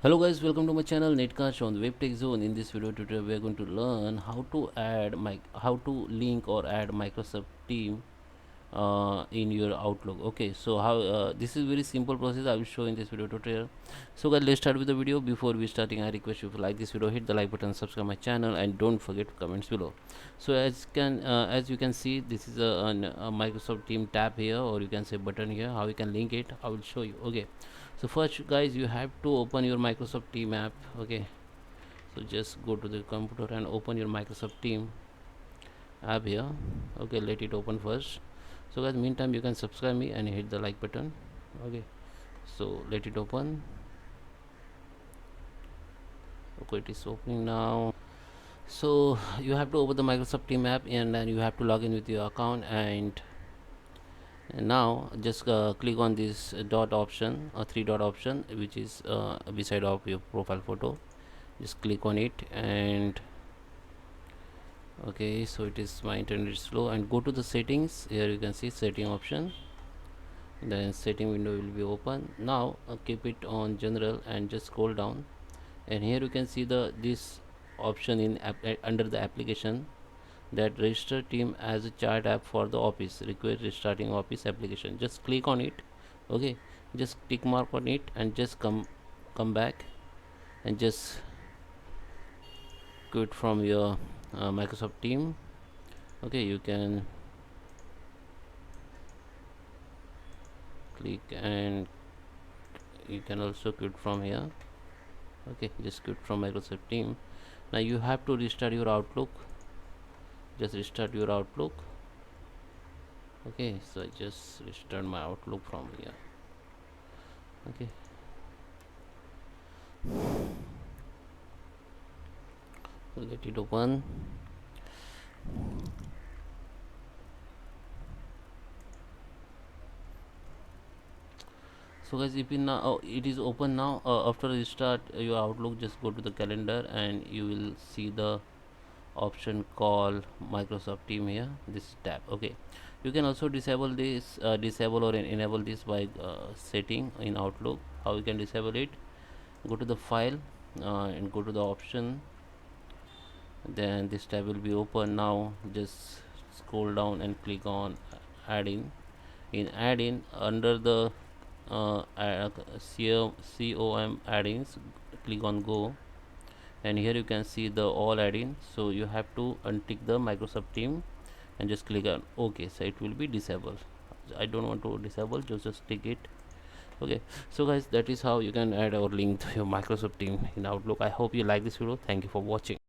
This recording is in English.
Hello guys, welcome to my channel Netcast on the Web Tech Zone. In this video tutorial, we are going to learn how to link or add Microsoft Team in your Outlook. Okay, so how this is very simple process I will show in this video tutorial. So guys, let's start with the video. Before we starting, I request you to like this video, hit the like button, subscribe my channel, and don't forget to comments below. So as you can see, this is a Microsoft Team tab here, or you can say button here. How you can link it, I will show you. Okay, so first guys, you have to open your Microsoft Team app. Okay, so just go to the computer and open your Microsoft Team app here. Okay, let it open first. So guys, meantime you can subscribe me and hit the like button. Okay, so let it open. Okay, it is opening now. So you have to open the Microsoft Team app, and then you have to log in with your account, and now just click on this dot option, three dot option, which is beside of your profile photo. Just click on it, and okay, so it is, my internet is slow, and go to the settings. Here you can see setting option, then setting window will be open. Now keep it on general and just scroll down, and here you can see this option in under the application, that register team as a chat app for the office, require restarting office application. Just click on it. Okay, just tick mark on it, and just come back and just quit from your Microsoft Team. Okay, you can click, and you can also quit from here. Okay, just quit from Microsoft Team. Now you have to restart your Outlook. Just restart your Outlook. Okay, so I just restart my Outlook from here. Okay, so let it open. So guys, if now it is open now. After restart your Outlook, just go to the calendar, and you will see the option called Microsoft Team here, this tab. Okay, you can also disable this, disable or enable this by setting in Outlook. How you can disable it? Go to the file, and go to the option, then this tab will be open. Now just scroll down and click on add in. In add in, under the com add-ins, click on go, and here you can see the all add-in. So you have to untick the Microsoft Team and just click on OK. So it will be disabled. I don't want to disable, just tick it. Okay, so guys, that is how you can add or link to your Microsoft Team in Outlook. I hope you like this video. Thank you for watching.